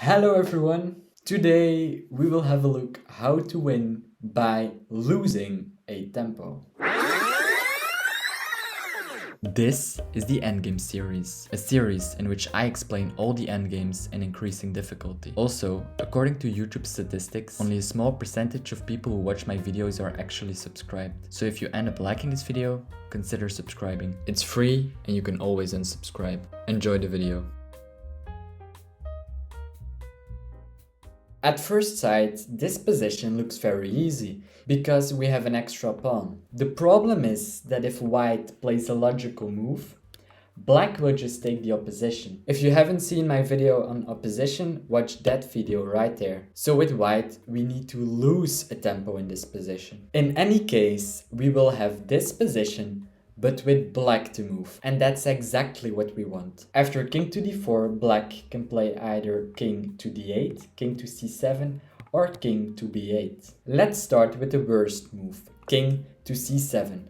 Hello everyone! Today we will have a look how to win by losing a tempo. This is the Endgame Series, a series in which I explain all the endgames in increasing difficulty. Also, according to YouTube statistics, only a small percentage of people who watch my videos are actually subscribed. So if you end up liking this video, consider subscribing. It's free and you can always unsubscribe. Enjoy the video. At first sight, this position looks very easy, because we have an extra pawn. The problem is that if white plays a logical move, black will just take the opposition. If you haven't seen my video on opposition, watch that video right there. So with white, we need to lose a tempo in this position. In any case, we will have this position, but with black to move, and that's exactly what we want. After king to d4, black can play either king to d8, king to c7, or king to b8. Let's start with the worst move, king to c7.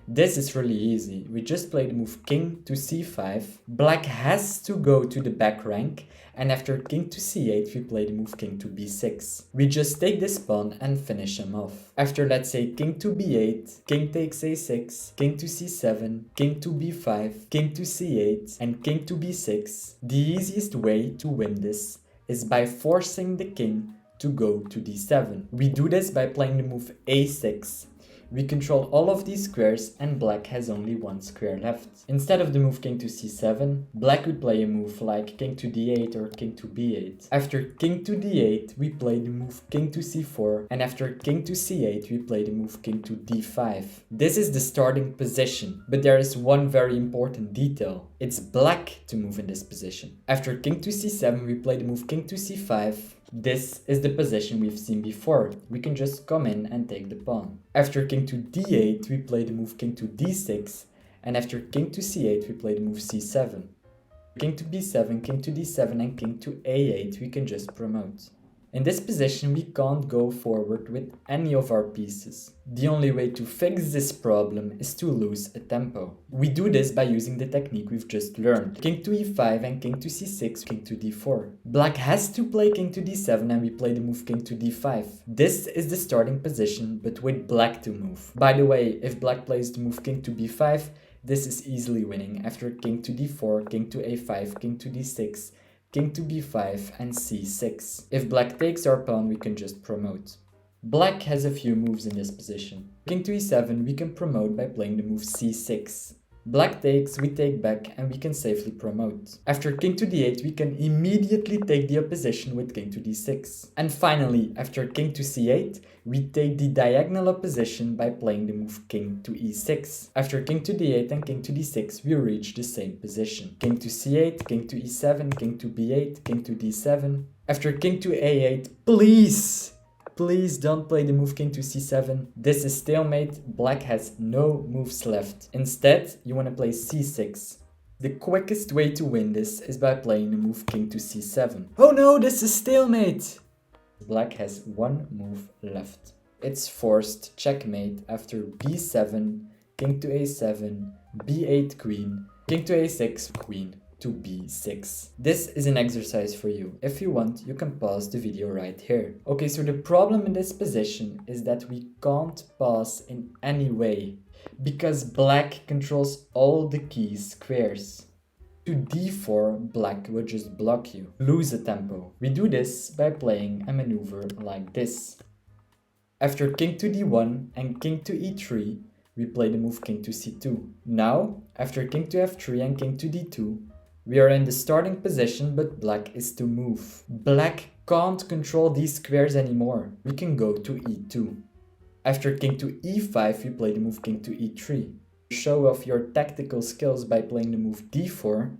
This is really easy. We just play the move king to c5. Black has to go to the back rank, and after king to c8 we play the move king to b6. We just take this pawn and finish him off. After, let's say, king to b8, king takes a6, king to c7, king to b5, king to c8, and king to b6. The easiest way to win this is by forcing the king to go to d7. We do this by playing the move a6. We control all of these squares and black has only one square left. Instead of the move king to c7, black would play a move like king to d8 or king to b8. After king to d8, we play the move king to c4, and after king to c8, we play the move king to d5. This is the starting position, but there is one very important detail. It's black to move in this position. After king to c7, we play the move king to c5. This is the position we've seen before. We can just come in and take the pawn. After king to d8, we play the move king to d6, and after king to c8, we play the move c7. King to b7, king to d7, and king to a8, we can just promote. In this position, we can't go forward with any of our pieces. The only way to fix this problem is to lose a tempo. We do this by using the technique we've just learned. King to e5 and king to c6, king to d4. Black has to play king to d7 and we play the move king to d5. This is the starting position, but with black to move. By the way, if black plays the move king to b5, this is easily winning after king to d4, king to a5, king to d6, king to b5 and c6. If black takes our pawn, we can just promote. Black has a few moves in this position. King to e7, we can promote by playing the move c6. Black takes, we take back, and we can safely promote. After king to d8, we can immediately take the opposition with king to d6. And finally, after king to c8, we take the diagonal opposition by playing the move king to e6. After king to d8 and king to d6, we reach the same position. King to c8, king to e7, king to b8, king to d7. After king to a8, Please don't play the move king to c7. This is stalemate. Black has no moves left. Instead, you want to play c6. The quickest way to win this is by playing the move king to c7. Oh no, this is stalemate! Black has one move left. It's forced checkmate after b7, king to a7, b8 queen, king to a6 queen to b6. This is an exercise for you. If you want, you can pause the video right here. Okay, so the problem in this position is that we can't pass in any way because black controls all the key squares. To d4, black will just block you. Lose a tempo. We do this by playing a maneuver like this. After king to d1 and king to e3, we play the move king to c2. Now, after king to f3 and king to d2, we are in the starting position, but black is to move. Black can't control these squares anymore. We can go to e2. After king to e5, we play the move king to e3. Show off your tactical skills by playing the move d4,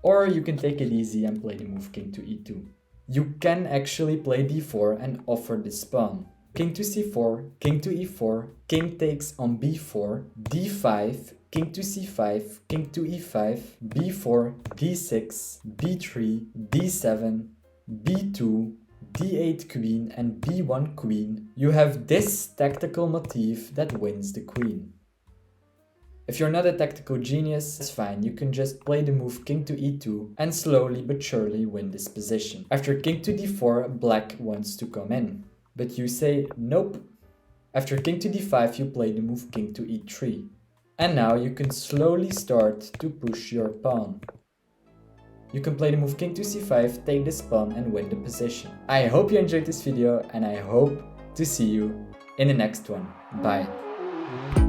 or you can take it easy and play the move king to e2. You can actually play d4 and offer this pawn. King to c4, king to e4, king takes on b4, d5, king to c5, king to e5, b4, d6, b3, d7, b2, d8 queen and b1 queen. You have this tactical motif that wins the queen. If you're not a tactical genius, it's fine, you can just play the move king to e2 and slowly but surely win this position. After king to d4, black wants to come in, but you say nope. After king to d5, you play the move king to e3. And now you can slowly start to push your pawn. You can play the move king to c5, take this pawn and win the position. I hope you enjoyed this video and I hope to see you in the next one. Bye.